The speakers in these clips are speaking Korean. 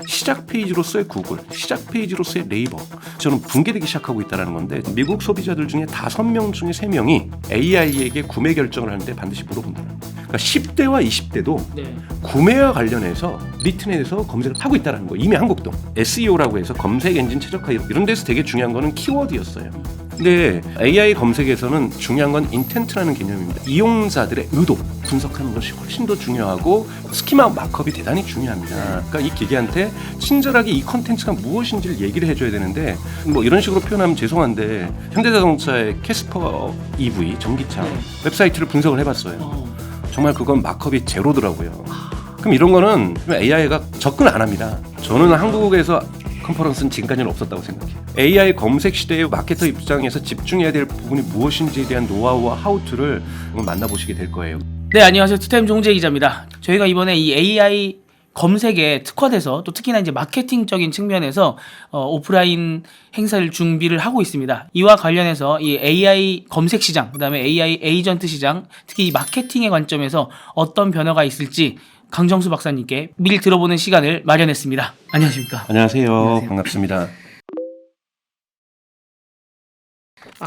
시작 페이지로서의 구글, 시작 페이지로서의 네이버, 저는 붕괴되기 시작하고 있다는 건데, 미국 소비자들 중에 5명 중에 3명이 AI에게 구매 결정을 하는데 반드시 물어본다는 거예요. 그러니까 10대와 20대도 네. 구매와 관련해서 리트넷에서 검색을 하고 있다는 거예요. 이미 한국도 SEO라고 해서 검색 엔진 최적화 이런 데서 되게 중요한 거는 키워드였어요. 근데 AI 검색에서는 중요한 건 인텐트라는 개념입니다. 이용자들의 의도 분석하는 것이 훨씬 더 중요하고 스키마 마크업이 대단히 중요합니다. 그러니까 이 기계한테 친절하게 이 컨텐츠가 무엇인지를 얘기를 해줘야 되는데, 뭐 이런 식으로 표현하면 죄송한데 현대자동차의 캐스퍼 EV 전기차 웹사이트를 분석을 해봤어요. 정말 그건 마크업이 제로더라고요. 그럼 이런 거는 AI가 접근 안 합니다. 저는 한국에서 컨퍼런스는 지금까지는 없었다고 생각해요. AI 검색 시대의 마케터 입장에서 집중해야 될 부분이 무엇인지에 대한 노하우와 하우투를 만나보시게 될 거예요. 네, 안녕하세요. 티타임 종재 기자입니다. 저희가 이번에 이 AI 검색에 특화돼서 또 특히나 이제 마케팅적인 측면에서 오프라인 행사를 준비를 하고 있습니다. 이와 관련해서 이 AI 검색 시장, 그다음에 AI 에이전트 시장, 특히 이 마케팅의 관점에서 어떤 변화가 있을지 강정수 박사님께 미리 들어보는 시간을 마련했습니다. 안녕하십니까? 안녕하세요. 반갑습니다.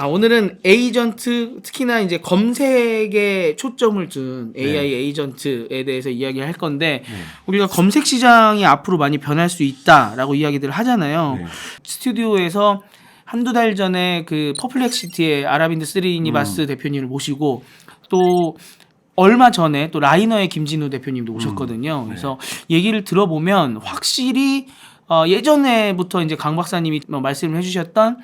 오늘은 에이전트, 특히나 이제 검색에 초점을 둔 AI 에이전트에 대해서 이야기를 할 건데, 우리가 검색 시장이 앞으로 많이 변할 수 있다라고 이야기들을 하잖아요. 스튜디오에서 한두 달 전에 그 퍼플렉시티의 아라빈드 스리니바스 대표님을 모시고, 또 얼마 전에 또 라이너의 김진우 대표님도 오셨거든요. 그래서 얘기를 들어보면 확실히 예전에부터 이제 강 박사님이 말씀을 해주셨던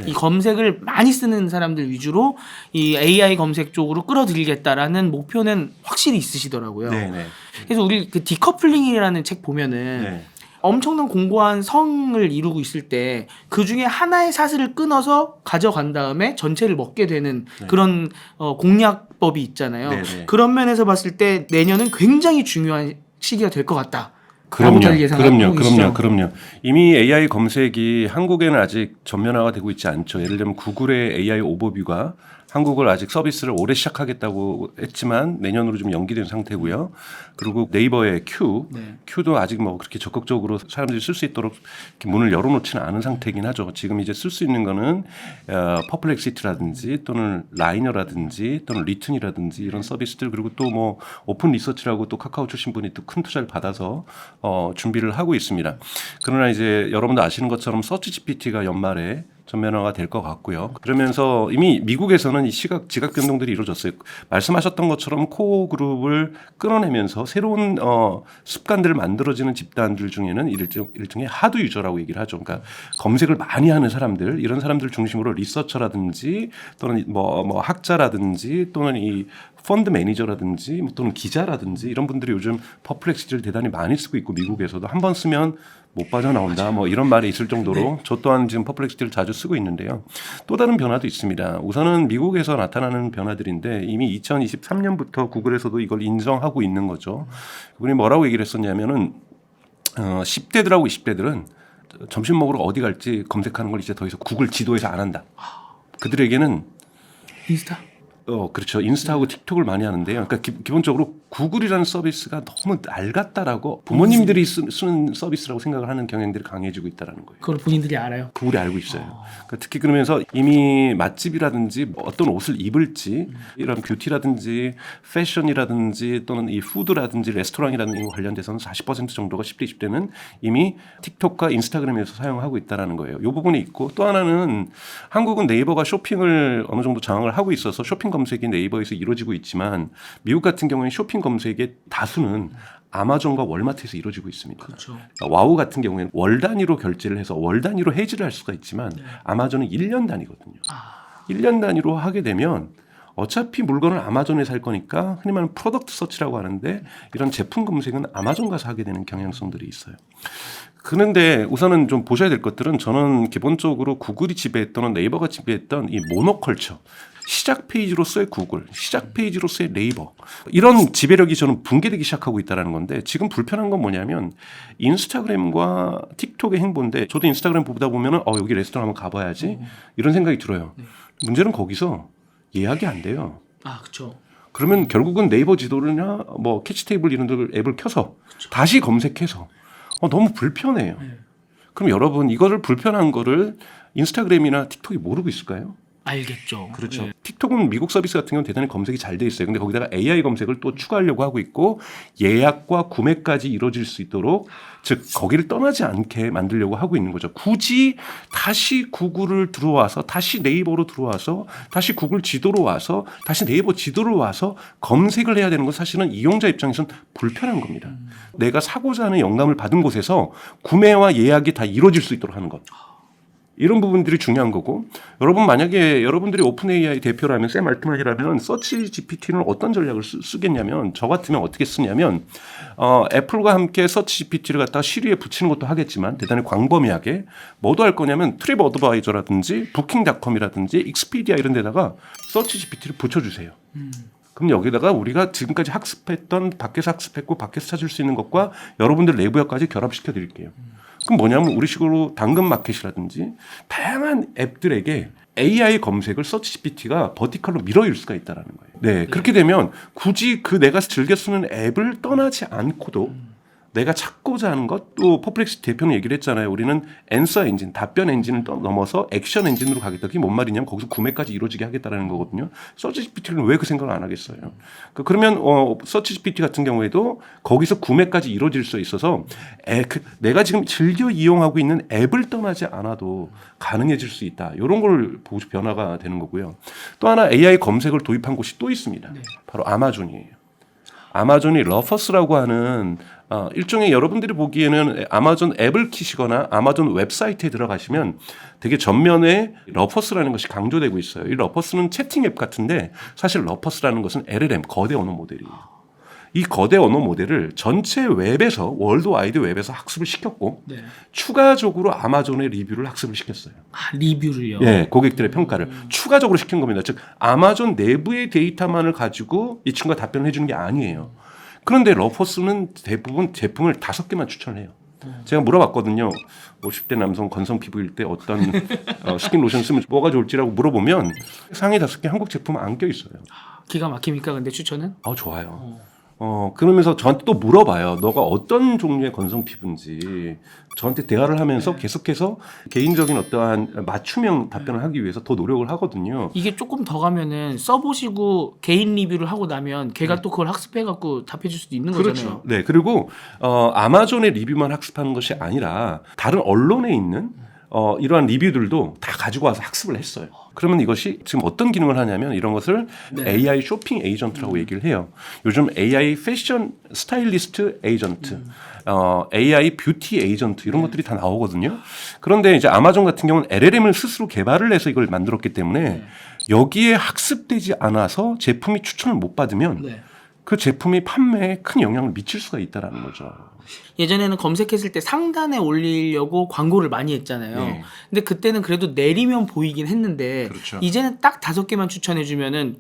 이 검색을 많이 쓰는 사람들 위주로 이 AI 검색 쪽으로 끌어들이겠다라는 목표는 확실히 있으시더라고요. 네네. 그래서 우리 그 디커플링이라는 책 보면은 엄청난 공고한 성을 이루고 있을 때 그 중에 하나의 사슬을 끊어서 가져간 다음에 전체를 먹게 되는 그런 공략법이 있잖아요. 그런 면에서 봤을 때 내년은 굉장히 중요한 시기가 될 것 같다. 그럼요. 이미 AI 검색이 한국에는 아직 전면화가 되고 있지 않죠. 예를 들면 구글의 AI 오버뷰가 한국을 아직 서비스를 올해 시작하겠다고 했지만 내년으로 좀 연기된 상태고요. 그리고 네이버의 큐도 아직 뭐 그렇게 적극적으로 사람들이 쓸 수 있도록 문을 열어놓지는 않은 상태이긴 하죠. 지금 이제 쓸 수 있는 거는 퍼플렉시티라든지 또는 라이너라든지 또는 리튼이라든지 이런 서비스들, 그리고 또 뭐 오픈 리서치라고 또 카카오 출신 분이 또 큰 투자를 받아서 준비를 하고 있습니다. 그러나 이제 여러분도 아시는 것처럼 서치 GPT가 연말에 전면화가 될 것 같고요. 그러면서 이미 미국에서는 이 지각 변동들이 이루어졌어요. 말씀하셨던 것처럼 코어 그룹을 끌어내면서 새로운 습관들을 만들어지는 집단들 중에는 일종의 하드 유저라고 얘기를 하죠. 그러니까 검색을 많이 하는 사람들, 이런 사람들 중심으로 리서처라든지 또는 뭐 학자라든지 또는 이 펀드 매니저라든지 또는 기자라든지 이런 분들이 요즘 퍼플렉시티를 대단히 많이 쓰고 있고, 미국에서도 한 번 쓰면 못 빠져나온다 뭐 이런 말이 있을 정도로 저 또한 지금 퍼플렉시티를 자주 쓰고 있는데요. 또 다른 변화도 있습니다. 우선은 미국에서 나타나는 변화들인데 이미 2023년부터 구글에서도 이걸 인정하고 있는 거죠. 그분이 뭐라고 얘기를 했었냐면은 10대들하고 20대들은 점심 먹으러 어디 갈지 검색하는 걸 이제 더 이상 구글 지도에서 안 한다. 그들에게는 인스타? 그렇죠. 인스타하고 틱톡을 많이 하는데요. 그러니까 기본적으로 구글이라는 서비스가 너무 낡았다라고 부모님들이 쓰는 서비스라고 생각을 하는 경향들이 강해지고 있다는 거예요. 그걸 본인들이 알아요? 구글이 알고 있어요. 그러니까 특히 그러면서 이미 맛집이라든지 어떤 옷을 입을지 이런 뷰티라든지 패션이라든지 또는 이 푸드라든지 레스토랑이라든지 이거 관련돼서는 40% 정도가 10대, 20대는 이미 틱톡과 인스타그램에서 사용하고 있다는 거예요. 이 부분이 있고, 또 하나는 한국은 네이버가 쇼핑을 어느 정도 장악을 하고 있어서 쇼핑 검색이 네이버에서 이루어지고 있지만 미국 같은 경우에는 쇼핑 검색의 다수는 아마존과 월마트에서 이루어지고 있습니다. 그렇죠. 와우 같은 경우에는 월 단위로 결제를 해서 월 단위로 해지를 할 수가 있지만 아마존은 1년 단위거든요. 1년 단위로 하게 되면 어차피 물건을 아마존에 살 거니까 흔히 말하는 프로덕트 서치라고 하는데 이런 제품 검색은 아마존 가서 하게 되는 경향성들이 있어요. 그런데 우선은 좀 보셔야 될 것들은, 저는 기본적으로 구글이 지배했던 네이버가 지배했던 이 모노컬처, 시작 페이지로서의 구글, 시작 페이지로서의 네이버, 이런 지배력이 저는 붕괴되기 시작하고 있다는 건데, 지금 불편한 건 뭐냐면 인스타그램과 틱톡의 행보인데, 저도 인스타그램 보다 보면 여기 레스토랑 한번 가봐야지 이런 생각이 들어요. 문제는 거기서 예약이 안 돼요. 그렇죠. 그러면 결국은 네이버 지도나 뭐 캐치테이블 이런 앱을 켜서 다시 검색해서 너무 불편해요. 그럼 여러분 이거를 불편한 거를 인스타그램이나 틱톡이 모르고 있을까요? 알겠죠. 그렇죠. 네. 틱톡은 미국 서비스 같은 경우는 대단히 검색이 잘 돼 있어요. 근데 거기다가 AI 검색을 또 추가하려고 하고 있고 예약과 구매까지 이루어질 수 있도록 즉 거기를 떠나지 않게 만들려고 하고 있는 거죠. 굳이 다시 구글을 들어와서 다시 네이버로 들어와서 다시 구글 지도로 와서 다시 네이버 지도로 와서 검색을 해야 되는 건 사실은 이용자 입장에서는 불편한 겁니다. 내가 사고자 하는 영감을 받은 곳에서 구매와 예약이 다 이루어질 수 있도록 하는 것. 이런 부분들이 중요한 거고 여러분 만약에 여러분들이 오픈 AI 대표라면 샘 알트만이라면 서치 GPT는 어떤 전략을 쓰겠냐면 저 같으면 어떻게 쓰냐면 애플과 함께 서치 GPT를 갖다가 시리에 붙이는 것도 하겠지만 대단히 광범위하게 뭐도 할 거냐면 트립 어드바이저라든지 부킹닷컴이라든지 익스피디아 이런 데다가 서치 GPT를 붙여주세요. 그럼 여기다가 우리가 지금까지 학습했던 밖에서 학습했고 밖에서 찾을 수 있는 것과 여러분들 내부역까지 결합시켜 드릴게요. 그럼 뭐냐면 우리 식으로 당근마켓이라든지 다양한 앱들에게 AI 검색을 서치 GPT가 버티컬로 밀어줄 수가 있다는 거예요. 네, 그렇게 되면 굳이 그 내가 즐겨 쓰는 앱을 떠나지 않고도 내가 찾고자 하는 것, 또 퍼플렉스 대표는 얘기를 했잖아요. 우리는 앤서 엔진, 답변 엔진을 넘어서 액션 엔진으로 가겠다. 그게 뭔 말이냐면 거기서 구매까지 이루어지게 하겠다는 거거든요. 서치 GPT는 왜 그 생각을 안 하겠어요? 그러면 서치 GPT 같은 경우에도 거기서 구매까지 이루어질 수 있어서 내가 지금 즐겨 이용하고 있는 앱을 떠나지 않아도 가능해질 수 있다. 이런 걸 보고 변화가 되는 거고요. 또 하나 AI 검색을 도입한 곳이 또 있습니다. 바로 아마존이에요. 아마존이 러퍼스라고 하는 일종의 여러분들이 보기에는 아마존 앱을 키시거나 아마존 웹사이트에 들어가시면 되게 전면에 러퍼스라는 것이 강조되고 있어요. 이 러퍼스는 채팅 앱 같은데 사실 러퍼스라는 것은 LLM, 거대 언어 모델이에요. 이 거대 언어 모델을 전체 웹에서 월드와이드 웹에서 학습을 시켰고 추가적으로 아마존의 리뷰를 학습을 시켰어요. 리뷰를요? 네, 고객들의 평가를 추가적으로 시킨 겁니다. 즉 아마존 내부의 데이터만을 가지고 이 친구가 답변을 해주는 게 아니에요. 그런데 러퍼스는 대부분 제품을 5개만 추천을 해요. 제가 물어봤거든요. 50대 남성 건성 피부일 때 어떤 스킨 로션 쓰면 뭐가 좋을지라고 물어보면 상위 5개 한국 제품 안 껴있어요. 기가 막힙니까? 근데 추천은? 좋아요. 그러면서 저한테 또 물어봐요. 너가 어떤 종류의 건성 피부인지 저한테 대화를 하면서 계속해서 개인적인 어떠한 맞춤형 답변을 하기 위해서 더 노력을 하거든요. 이게 조금 더 가면은 써보시고 개인 리뷰를 하고 나면 걔가 또 그걸 학습해갖고 답해줄 수도 있는 거잖아요. 네, 그리고 아마존의 리뷰만 학습하는 것이 아니라 다른 언론에 있는 이러한 리뷰들도 다 가지고 와서 학습을 했어요. 그러면 이것이 지금 어떤 기능을 하냐면 이런 것을 AI 쇼핑 에이전트라고 얘기를 해요. 요즘 AI 패션 스타일리스트 에이전트, AI 뷰티 에이전트 이런 것들이 다 나오거든요. 그런데 이제 아마존 같은 경우는 LLM을 스스로 개발을 해서 이걸 만들었기 때문에 여기에 학습되지 않아서 제품이 추천을 못 받으면 그 제품이 판매에 큰 영향을 미칠 수가 있다는 거죠. 예전에는 검색했을 때 상단에 올리려고 광고를 많이 했잖아요. 근데 그때는 그래도 내리면 보이긴 했는데 이제는 딱 5개만 추천해주면은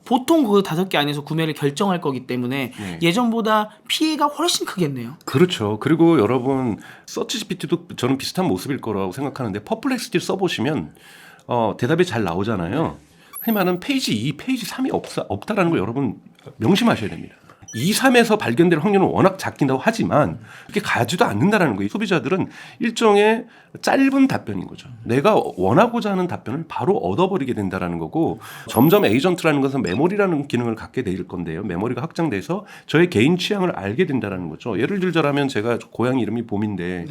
보통 그 5개 안에서 구매를 결정할 거기 때문에 예전보다 피해가 훨씬 크겠네요. 그렇죠. 그리고 여러분 서치 GPT도 저는 비슷한 모습일 거라고 생각하는데 퍼플렉시티 써보시면 대답이 잘 나오잖아요. 흔히 말하는 페이지 2, 페이지 3이 없다라는 걸 여러분 명심하셔야 됩니다. 2, 3에서 발견될 확률은 워낙 작긴다고 하지만 그렇게 가지도 않는다라는 거예요. 소비자들은 일종의 짧은 답변인 거죠. 내가 원하고자 하는 답변을 바로 얻어버리게 된다라는 거고 점점 에이전트라는 것은 메모리라는 기능을 갖게 될 건데요. 메모리가 확장돼서 저의 개인 취향을 알게 된다라는 거죠. 예를 들자라면 제가 고양이 이름이 봄인데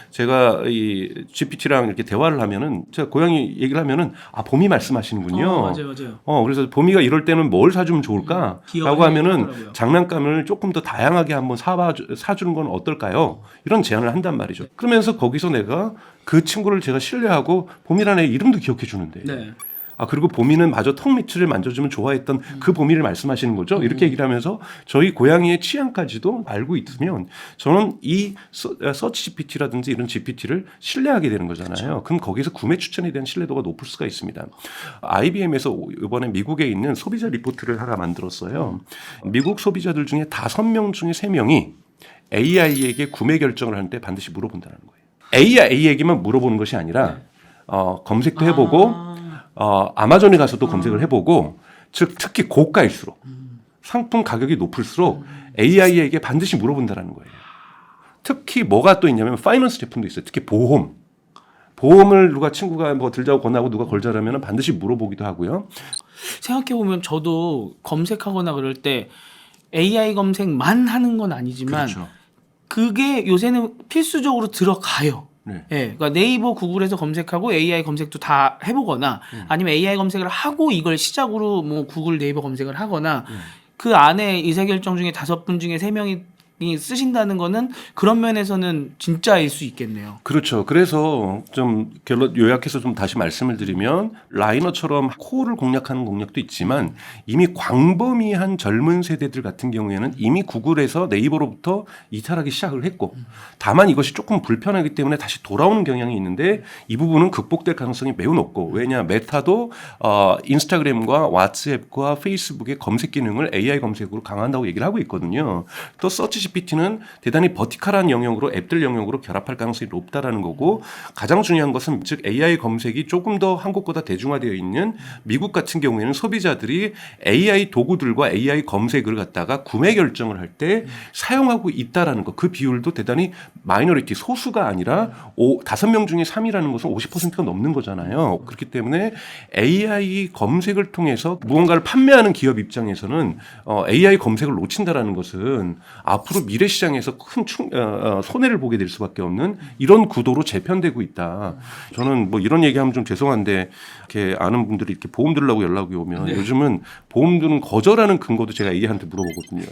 제가 이 GPT랑 이렇게 대화를 하면은 제가 고양이 얘기를 하면은 봄이 말씀하시는군요. 맞아요. 그래서 봄이가 이럴 때는 뭘 사주면 좋을까? 라고 하면은 하더라고요. 장난감을 조금 더 다양하게 한번 사주는 건 어떨까요? 이런 제안을 한단 말이죠. 그러면서 거기서 내가 그 친구를 제가 신뢰하고 봄이라는 애 이름도 기억해 주는데 그리고 봄이는 마저 턱 밑을 만져주면 좋아했던 그 봄이를 말씀하시는 거죠. 이렇게 얘기를 하면서 저희 고양이의 취향까지도 알고 있으면 저는 이 서치 GPT라든지 이런 GPT를 신뢰하게 되는 거잖아요. 그럼 거기서 구매 추천에 대한 신뢰도가 높을 수가 있습니다. IBM에서 이번에 미국에 있는 소비자 리포트를 하나 만들었어요. 미국 소비자들 중에 5명 중에 3명이 AI에게 구매 결정을 하는데 반드시 물어본다는 거예요. AI에게만 물어보는 것이 아니라 검색도 해보고 아마존에 가서도 검색을 해보고 즉 특히 고가일수록 상품 가격이 높을수록 AI에게 반드시 물어본다는 거예요. 특히 뭐가 또 있냐면 파이낸스 제품도 있어요. 특히 보험을 누가 친구가 뭐 들자고 권하고 누가 걸자라면 반드시 물어보기도 하고요. 생각해보면 저도 검색하거나 그럴 때 AI 검색만 하는 건 아니지만 그렇죠. 그게 요새는 필수적으로 들어가요. 네. 예, 그러니까 네이버, 구글에서 검색하고 AI 검색도 다 해보거나 아니면 AI 검색을 하고 이걸 시작으로 뭐 구글, 네이버 검색을 하거나 그 안에 의사결정 중에 5분 중에 3명이 쓰신다는 거는 그런 면에서는 진짜일 수 있겠네요. 그렇죠. 그래서 좀 결론 요약해서 좀 다시 말씀을 드리면 라이너처럼 코어를 공략하는 공략도 있지만 이미 광범위한 젊은 세대들 같은 경우에는 이미 구글에서 네이버로부터 이탈하기 시작을 했고 다만 이것이 조금 불편하기 때문에 다시 돌아오는 경향이 있는데 이 부분은 극복될 가능성이 매우 높고 왜냐 메타도 인스타그램과 왓츠앱과 페이스북의 검색 기능을 AI 검색으로 강화한다고 얘기를 하고 있거든요. 또 서치 GPT는 대단히 버티컬한 영역으로 앱들 영역으로 결합할 가능성이 높다라는 거고 가장 중요한 것은 즉 AI 검색이 조금 더 한국보다 대중화되어 있는 미국 같은 경우에는 소비자들이 AI 도구들과 AI 검색을 갖다가 구매 결정을 할 때 사용하고 있다라는 것 그 비율도 대단히 마이너리티 소수가 아니라 5명 중에 3이라는 것은 50%가 넘는 거잖아요. 그렇기 때문에 AI 검색을 통해서 무언가를 판매하는 기업 입장에서는 AI 검색을 놓친다라는 것은 앞으로 미래 시장에서 큰 손해를 보게 될 수밖에 없는 이런 구도로 재편되고 있다. 저는 뭐 이런 얘기하면 좀 죄송한데 이렇게 아는 분들이 이렇게 보험 들라고 연락이 오면 요즘은 보험 드는 거절하는 근거도 제가 A한테 물어보거든요.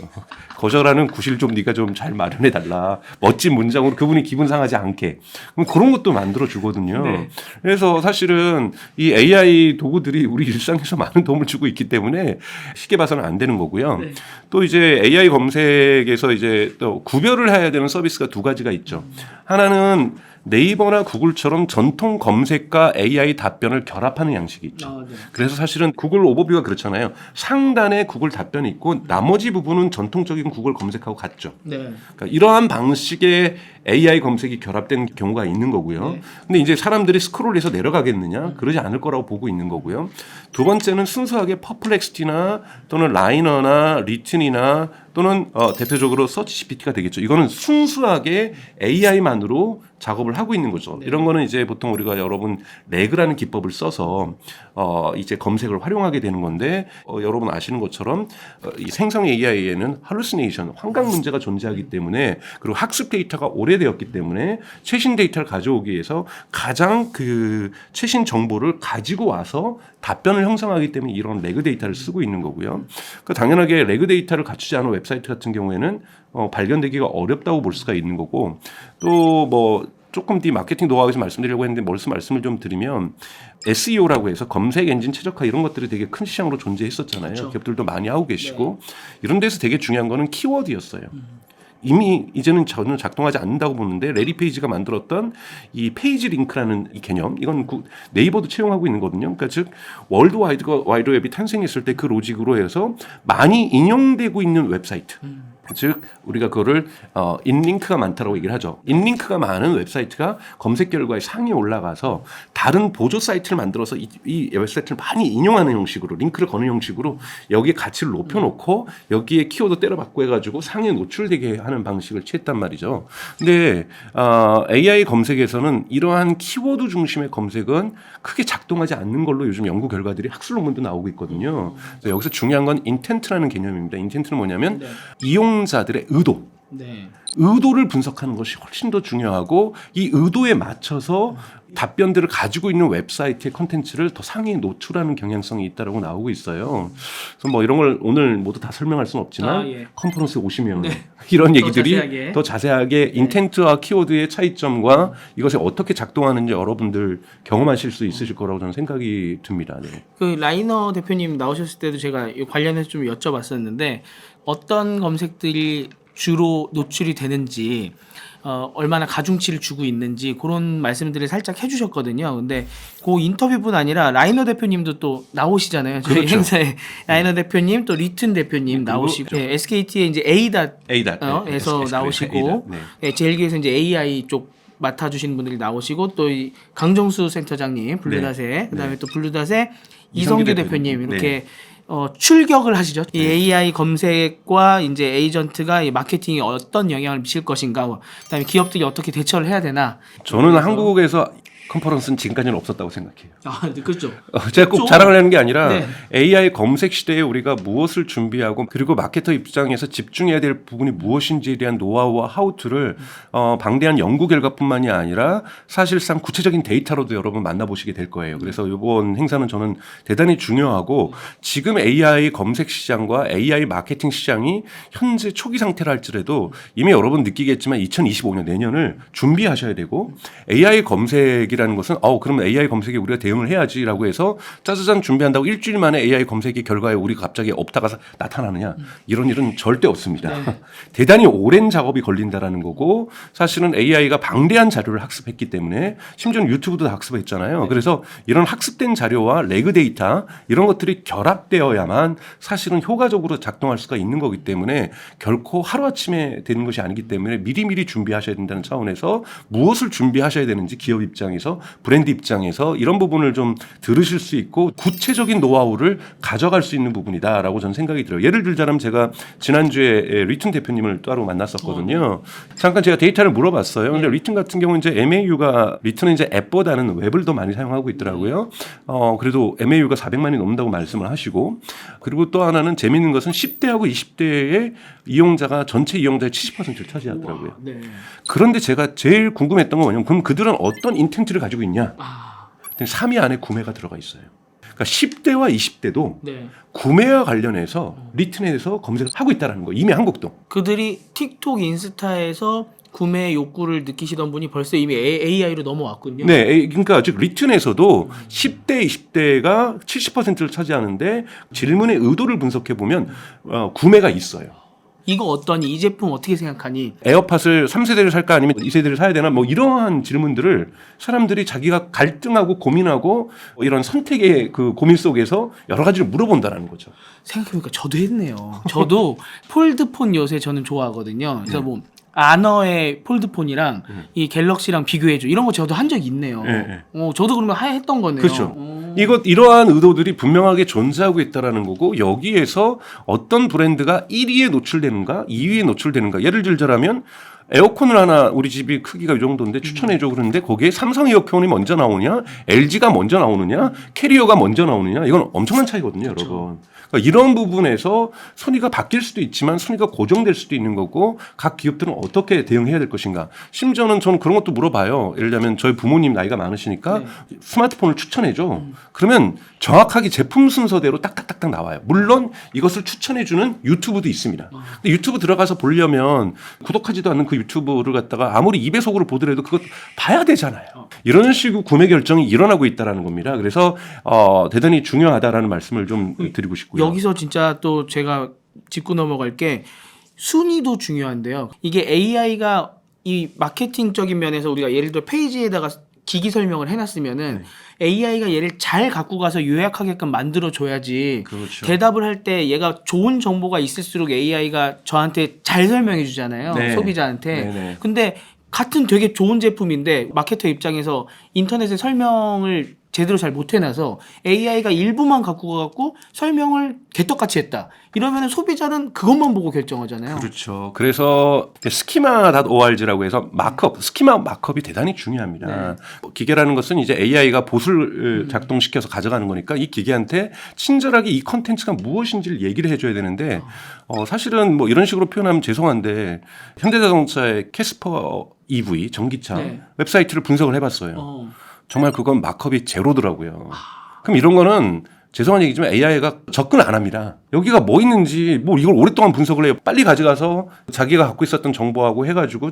거절하는 구실 좀 네가 좀 잘 마련해 달라. 멋진 문장으로 그분이 기분 상하지 않게. 그럼 그런 것도 만들어 주거든요. 네. 그래서 사실은 이 AI 도구들이 우리 일상에서 많은 도움을 주고 있기 때문에 쉽게 봐서는 안 되는 거고요. 네. 또 이제 AI 검색에서 이제 또 구별을 해야 되는 서비스가 두 가지가 있죠. 하나는 네이버나 구글처럼 전통 검색과 AI 답변을 결합하는 양식이 있죠. 네. 그래서 사실은 구글 오버뷰가 그렇잖아요. 상단에 구글 답변이 있고 나머지 부분은 전통적인 구글 검색하고 같죠. 네. 그러니까 이러한 방식의 AI 검색이 결합된 경우가 있는 거고요. 네. 근데 이제 사람들이 스크롤해서 내려가겠느냐? 그러지 않을 거라고 보고 있는 거고요. 두 번째는 순수하게 퍼플렉시티나 또는 라이너나 리튼이나 또는 대표적으로 서치 GPT가 되겠죠. 이거는 순수하게 AI만으로 작업을 하고 있는 거죠. 네. 이런 거는 이제 보통 우리가 여러분 레그라는 기법을 써서 이제 검색을 활용하게 되는 건데 여러분 아시는 것처럼 이 생성 AI에는 할루시네이션, 환각 문제가 존재하기 때문에 그리고 학습 데이터가 오래되었기 때문에 최신 데이터를 가져오기 위해서 가장 그 최신 정보를 가지고 와서 답변을 형성하기 때문에 이런 레그 데이터를 쓰고 있는 거고요. 그러니까 당연하게 레그 데이터를 갖추지 않은 웹사이트 같은 경우에는 발견되기가 어렵다고 볼 수가 있는 거고 또 뭐 조금 뒤 마케팅 노하우에서 말씀드리려고 했는데 말씀을 좀 드리면 SEO라고 해서 검색 엔진 최적화 이런 것들이 되게 큰 시장으로 존재했었잖아요. 그렇죠. 기업들도 많이 하고 계시고 이런 데서 되게 중요한 거는 키워드였어요. 이미 이제는 전혀 작동하지 않는다고 보는데 레리 페이지가 만들었던 이 페이지 링크라는 이 개념 이건 네이버도 채용하고 있는 거거든요. 그러니까 즉 월드 와이드 웹이 탄생했을 때 그 로직으로 해서 많이 인용되고 있는 웹사이트. 즉 우리가 그거를 인링크가 많다라고 얘기를 하죠. 인링크가 많은 웹사이트가 검색 결과에 상위에 올라가서 다른 보조 사이트를 만들어서 이 웹사이트를 많이 인용하는 형식으로 링크를 거는 형식으로 여기에 가치를 높여놓고 여기에 키워드 때려받고 해가지고 상위에 노출되게 하는 방식을 취했단 말이죠. 근데 AI 검색에서는 이러한 키워드 중심의 검색은 크게 작동하지 않는 걸로 요즘 연구 결과들이 학술 논문도 나오고 있거든요. 그래서 여기서 중요한 건 인텐트라는 개념입니다. 인텐트는 뭐냐면 이용자들의 의도. 네. 의도를 분석하는 것이 훨씬 더 중요하고 이 의도에 맞춰서 답변들을 가지고 있는 웹사이트의 컨텐츠를 더 상위에 노출하는 경향성이 있다라고 나오고 있어요. 그래서 뭐 이런 걸 오늘 모두 다 설명할 수는 없지만 컨퍼런스에 오시면 이런 얘기들이 더 자세하게 인텐트와 키워드의 차이점과 이것이 어떻게 작동하는지 여러분들 경험하실 수 있으실 거라고 저는 생각이 듭니다. 네. 그 라이너 대표님 나오셨을 때도 제가 이 관련해서 좀 여쭤봤었는데 어떤 검색들이 주로 노출이 되는지 얼마나 가중치를 주고 있는지 그런 말씀들을 살짝 해주셨거든요. 근데 그 인터뷰뿐 아니라 라이너 대표님도 또 나오시잖아요. 저희 그렇죠. 행사에 라이너 대표님 또 리튼 대표님 나오시고 SKT의 이제 에서 나오시고 제일기에서 이제 AI 쪽 맡아주시는 분들이 나오시고 또 이 강정수 센터장님 블루닷에 그다음에 또 블루닷의 이성규 대표님 이렇게 출격을 하시죠. 이 AI 검색과 이제 에이전트가 이 마케팅에 어떤 영향을 미칠 것인가, 그다음에 기업들이 어떻게 대처를 해야 되나. 저는 한국에서 컨퍼런스는 지금까지는 없었다고 생각해요. 아, 네, 그렇죠. 제가 꼭 자랑하려는 게 아니라 네. AI 검색 시대에 우리가 무엇을 준비하고 그리고 마케터 입장에서 집중해야 될 부분이 무엇인지에 대한 노하우와 하우투를 방대한 연구 결과뿐만이 아니라 사실상 구체적인 데이터로도 여러분 만나보시게 될 거예요. 그래서 이번 행사는 저는 대단히 중요하고 지금 AI 검색 시장과 AI 마케팅 시장이 현재 초기 상태라 할지라도 이미 여러분 느끼겠지만 2025년 내년을 준비하셔야 되고 AI 검색이라는 것은 그러면 AI 검색에 우리가 대응을 해야지라고 해서 짜자잔 준비한다고 일주일 만에 AI 검색의 결과에 우리가 갑자기 없다가 나타나느냐 이런 일은 절대 없습니다. 네. 대단히 오랜 작업이 걸린다라는 거고 사실은 AI가 방대한 자료를 학습했기 때문에 심지어는 유튜브도 다 학습했잖아요. 그래서 이런 학습된 자료와 레그 데이터 이런 것들이 결합되어야만 사실은 효과적으로 작동할 수가 있는 거기 때문에 결코 하루아침에 되는 것이 아니기 때문에 미리미리 준비하셔야 된다는 차원에서 무엇을 준비하셔야 되는지 기업 입장에서 브랜드 입장에서 이런 부분을 좀 들으실 수 있고 구체적인 노하우를 가져갈 수 있는 부분이다라고 저는 생각이 들어요. 예를 들자면 제가 지난주에 리튼 대표님을 따로 만났었거든요. 잠깐 제가 데이터를 물어봤어요. 근데 리튼 같은 경우는 이제 MAU가 리튼은 이제 앱보다는 웹을 더 많이 사용하고 있더라고요. 그래도 MAU가 400만이 넘는다고 말씀을 하시고 그리고 또 하나는 재미있는 것은 10대하고 20대의 이용자가 전체 이용자의 70%를 차지하더라고요. 우와, 네. 그런데 제가 제일 궁금했던 건 뭐냐면 그럼 그들은 어떤 인텐트를 가지고 있냐? 3위 안에 구매가 들어가 있어요. 그러니까 10대와 20대도 네. 구매와 관련해서 리튼에서 검색을 하고 있다는 거예요. 이미 한국도. 그들이 틱톡, 인스타에서 구매 욕구를 느끼시던 분이 벌써 이미 AI로 넘어왔군요. 네, 그러니까 즉 리튼에서도 10대, 20대가 70%를 차지하는데 질문의 의도를 분석해 보면 구매가 있어요. 이거 어떠니? 이 제품 어떻게 생각하니? 에어팟을 3세대를 살까 아니면 2세대를 사야 되나 뭐 이러한 질문들을 사람들이 자기가 갈등하고 고민하고 이런 선택의 그 고민 속에서 여러 가지를 물어본다라는 거죠. 생각해보니까 저도 했네요. 저도 폴드폰 요새 저는 좋아하거든요. 그래서 뭐 아너의 폴드폰이랑 이 갤럭시랑 비교해줘 이런 거 저도 한 적이 있네요. 네. 저도 그러면 했던 거네요. 그렇죠. 이러한 의도들이 분명하게 존재하고 있다라는 거고 여기에서 어떤 브랜드가 1위에 노출되는가 2위에 노출되는가 예를 들자면 에어컨을 하나 우리 집이 크기가 이 정도인데 추천해줘 그러는데 거기에 삼성 에어컨이 먼저 나오느냐 LG가 먼저 나오느냐 캐리어가 먼저 나오느냐 이건 엄청난 차이거든요. 그렇죠. 여러분. 그러니까 이런 부분에서 순위가 바뀔 수도 있지만 순위가 고정될 수도 있는 거고 각 기업들은 어떻게 대응해야 될 것인가. 심지어는 저는 그런 것도 물어봐요. 예를 들면 저희 부모님 나이가 많으시니까 스마트폰을 추천해줘. 그러면 정확하게 제품 순서대로 딱딱딱딱 나와요. 물론 이것을 추천해주는 유튜브도 있습니다. 근데 유튜브 들어가서 보려면 구독하지도 않는 그 유튜브를 갖다가 아무리 2배속으로 보더라도 그것 봐야 되잖아요. 이런 식으로 구매 결정이 일어나고 있다는 겁니다. 그래서 대단히 중요하다라는 말씀을 좀 드리고 싶고요. 여기서 진짜 또 제가 짚고 넘어갈 게 순위도 중요한데요. 이게 AI가 이 마케팅적인 면에서 우리가 예를 들어 페이지에다가 기기 설명을 해놨으면은 AI가 얘를 잘 갖고 가서 요약하게끔 만들어줘야지. 그렇죠. 대답을 할 때 얘가 좋은 정보가 있을수록 AI가 저한테 잘 설명해 주잖아요. 네. 소비자한테. 네네. 근데 같은 되게 좋은 제품인데 마케터 입장에서 인터넷에 설명을 제대로 잘 못 해놔서 AI가 일부만 갖고 가갖고 설명을 개떡같이 했다. 이러면 소비자는 그것만 보고 결정하잖아요. 그렇죠. 그래서 스키마.org라고 해서 마크업, 스키마 마크업이 대단히 중요합니다. 기계라는 것은 이제 AI가 봇을 작동시켜서 가져가는 거니까 이 기계한테 친절하게 이 컨텐츠가 무엇인지를 얘기를 해줘야 되는데 사실은 뭐 이런 식으로 표현하면 죄송한데 현대자동차의 캐스퍼 EV 전기차 웹사이트를 분석을 해봤어요. 정말 그건 마크업이 제로더라고요. 그럼 이런 거는 죄송한 얘기지만 AI가 접근을 안 합니다. 여기가 뭐 있는지 뭐 이걸 오랫동안 분석을 해요. 빨리 가져가서 자기가 갖고 있었던 정보하고 해가지고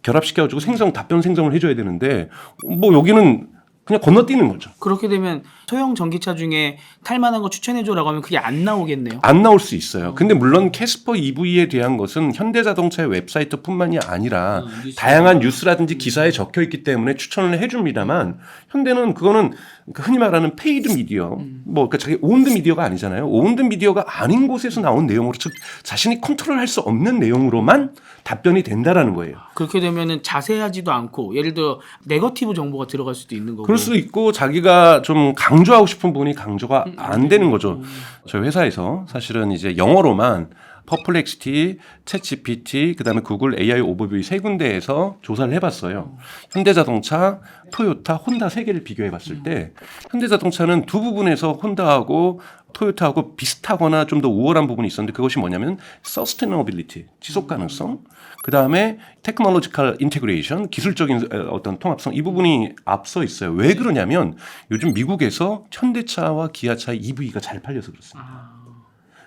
결합시켜가지고 답변 생성을 해줘야 되는데 뭐 여기는 그냥 건너뛰는 거죠. 그렇게 되면 소형 전기차 중에 탈만한 거 추천해줘라고 하면 그게 안 나오겠네요. 안 나올 수 있어요. 근데 물론 캐스퍼 EV에 대한 것은 현대자동차의 웹사이트뿐만이 아니라 다양한 뉴스라든지 기사에 적혀 있기 때문에 추천을 해줍니다만 현대는 그거는 흔히 말하는 페이드 미디어, 뭐 그러니까 자기 오운드 미디어가 아니잖아요. 오운드 미디어가 아닌 곳에서 나온 내용으로 즉 자신이 컨트롤할 수 없는 내용으로만 답변이 된다라는 거예요. 그렇게 되면은 자세하지도 않고 예를 들어 네거티브 정보가 들어갈 수도 있는 거고. 그럴 수도 있고 자기가 좀 강력 강조하고 싶은 부분이 강조가 안 되는 거죠. 저희 회사에서 사실은 이제 영어로만 퍼플렉시티, 챗GPT, 그다음에 구글 AI 오버뷰 세 군데에서 조사를 해봤어요. 현대자동차, 토요타, 혼다 세 개를 비교해봤을 때 현대자동차는 두 부분에서 혼다하고 토요타하고 비슷하거나 좀 더 우월한 부분이 있었는데 그것이 뭐냐면 sustainability, 지속 가능성, 그다음에 technological integration, 기술적인 어떤 통합성 이 부분이 앞서 있어요. 왜 그러냐면 요즘 미국에서 현대차와 기아차 EV가 잘 팔려서 그렇습니다.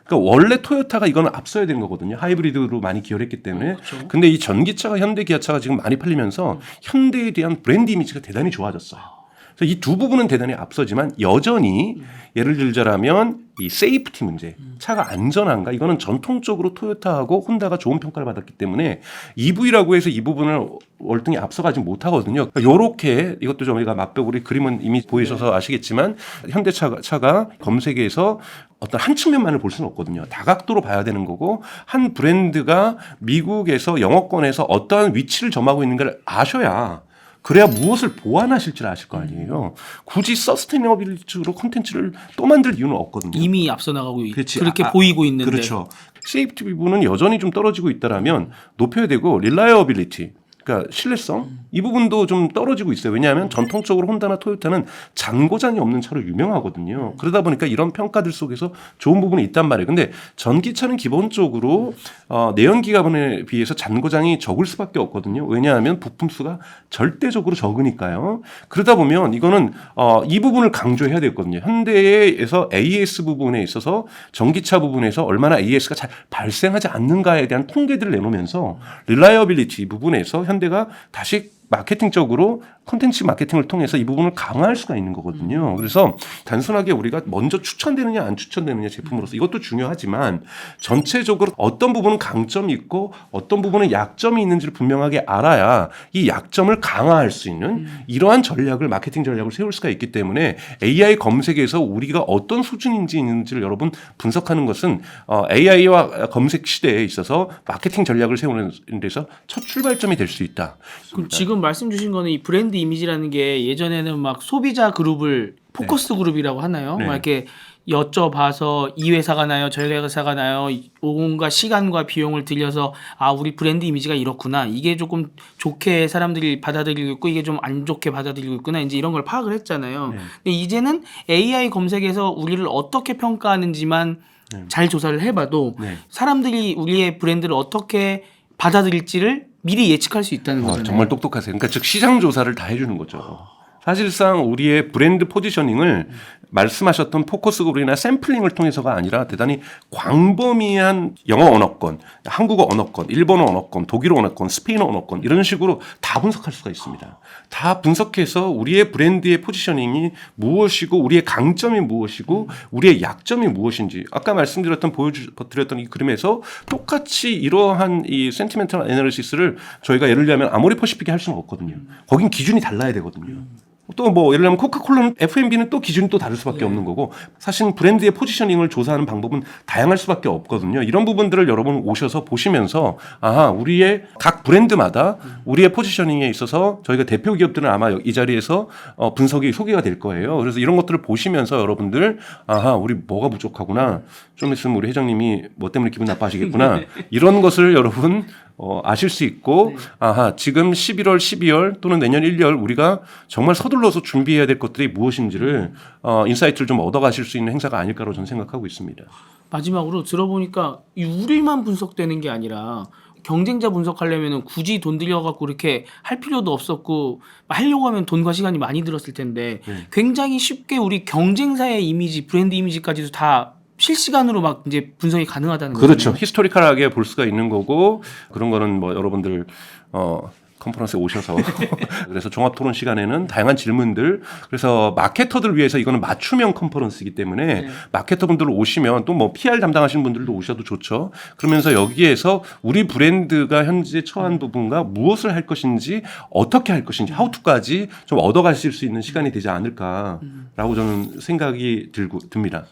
그러니까 원래 토요타가 이거는 앞서야 되는 거거든요. 하이브리드로 많이 기여를 했기 때문에. 그렇죠. 근데 이 전기차가 현대 기아차가 지금 많이 팔리면서 현대에 대한 브랜드 이미지가 대단히 좋아졌어요. 그래서 이 두 부분은 대단히 앞서지만 여전히 예를 들자면 이 세이프티 문제, 차가 안전한가 이거는 전통적으로 토요타하고 혼다가 좋은 평가를 받았기 때문에 EV라고 해서 이 부분을 월등히 앞서가지 못하거든요. 이렇게 이것도 저희가 맛보고 그림은 이미 보이셔서 아시겠지만 현대차가 검색에서 어떤 한 측면만을 볼 수는 없거든요. 다각도로 봐야 되는 거고 한 브랜드가 미국에서 영어권에서 어떠한 위치를 점하고 있는 걸 아셔야 그래야 무엇을 보완하실 줄 아실 거 아니에요. 굳이 서스테이너빌리티로 콘텐츠를 또 만들 이유는 없거든요. 이미 앞서 나가고 그렇지. 그렇게 보이고 있는데. 그렇죠. 세이프티 부분은 여전히 좀 떨어지고 있다라면 높여야 되고 릴라이어빌리티 그러니까 신뢰성 이 부분도 좀 떨어지고 있어요. 왜냐하면 전통적으로 혼다나 토요타는 잔고장이 없는 차로 유명하거든요. 그러다 보니까 이런 평가들 속에서 좋은 부분이 있단 말이에요. 근데 전기차는 기본적으로 내연기관에 비해서 잔고장이 적을 수밖에 없거든요. 왜냐하면 부품 수가 절대적으로 적으니까요. 그러다 보면 이거는 이 부분을 강조해야 되거든요. 현대에서 AS 부분에 있어서 전기차 부분에서 얼마나 AS가 잘 발생하지 않는가에 대한 통계들을 내놓으면서 릴라이어빌리티 부분에서 현대가 다시 마케팅적으로 콘텐츠 마케팅을 통해서 이 부분을 강화할 수가 있는 거거든요. 그래서 단순하게 우리가 먼저 추천되느냐 안 추천되느냐 제품으로서 이것도 중요하지만 전체적으로 어떤 부분은 강점이 있고 어떤 부분은 약점이 있는지를 분명하게 알아야 이 약점을 강화할 수 있는 이러한 전략을 마케팅 전략을 세울 수가 있기 때문에 AI 검색에서 우리가 어떤 수준인지 있는지를 여러분 분석하는 것은 AI와 검색 시대에 있어서 마케팅 전략을 세우는 데서 첫 출발점이 될 수 있다. 그럼 지금 말씀 주신 거는 이 브랜드 이미지라는 게 예전에는 막 소비자 그룹을 포커스 그룹이라고 하나요? 네. 막 이렇게 여쭤봐서 이 회사가 나요, 저 회사가 나요, 온갖 시간과 비용을 들여서 아 우리 브랜드 이미지가 이렇구나, 이게 조금 좋게 사람들이 받아들이고 있고 이게 좀 안 좋게 받아들이고 있구나, 이제 이런 걸 파악을 했잖아요. 네. 근데 이제는 AI 검색에서 우리를 어떻게 평가하는지만 잘 조사를 해봐도 네. 사람들이 우리의 브랜드를 어떻게 받아들일지를 미리 예측할 수 있다는 거잖아요. 정말 똑똑하세요. 그러니까 즉 시장 조사를 다 해주는 거죠. 사실상 우리의 브랜드 포지셔닝을 말씀하셨던 포커스 그룹이나 샘플링을 통해서가 아니라 대단히 광범위한 영어 언어권, 한국어 언어권, 일본어 언어권, 독일어 언어권, 스페인어 언어권 이런 식으로 다 분석할 수가 있습니다. 다 분석해서 우리의 브랜드의 포지셔닝이 무엇이고 우리의 강점이 무엇이고 우리의 약점이 무엇인지 아까 말씀드렸던 보여드렸던 이 그림에서 똑같이 이러한 이 센티멘털 애널리시스를 저희가 예를 들면 아모레 퍼시픽이 할 수는 없거든요. 거긴 기준이 달라야 되거든요. 또 뭐 예를 들면 코카콜라는 F&B는 또 기준이 또 다를 수밖에 없는 거고 사실 브랜드의 포지셔닝을 조사하는 방법은 다양할 수밖에 없거든요. 이런 부분들을 여러분 오셔서 보시면서 아하 우리의 각 브랜드마다 우리의 포지셔닝에 있어서 저희가 대표 기업들은 아마 이 자리에서 분석이 소개가 될 거예요. 그래서 이런 것들을 보시면서 여러분들 아하 우리 뭐가 부족하구나, 좀 있으면 우리 회장님이 뭐 때문에 기분 나빠하시겠구나 이런 것을 여러분 아실 수 있고 아하 지금 11월, 12월 또는 내년 1월 우리가 정말 서둘러서 준비해야 될 것들이 무엇인지를 인사이트를 좀 얻어가실 수 있는 행사가 아닐까로 저는 생각하고 있습니다. 마지막으로 들어보니까 이 우리만 분석되는 게 아니라 경쟁자 분석하려면 굳이 돈 들여갖고 이렇게 할 필요도 없었고 하려고 하면 돈과 시간이 많이 들었을 텐데 굉장히 쉽게 우리 경쟁사의 이미지, 브랜드 이미지까지도 다 실시간으로 막 이제 분석이 가능하다는 거죠. 그렇죠. 히스토리컬하게 볼 수가 있는 거고 그런 거는 뭐 여러분들 컨퍼런스에 오셔서 그래서 종합 토론 시간에는 다양한 질문들 그래서 마케터들 위해서 이거는 맞춤형 컨퍼런스이기 때문에 마케터분들 오시면 또 뭐 PR 담당하시는 분들도 오셔도 좋죠. 그러면서 여기에서 우리 브랜드가 현재 처한 부분과 무엇을 할 것인지 어떻게 할 것인지 하우투까지 좀 얻어가실 수 있는 시간이 되지 않을까라고 저는 생각이 듭니다.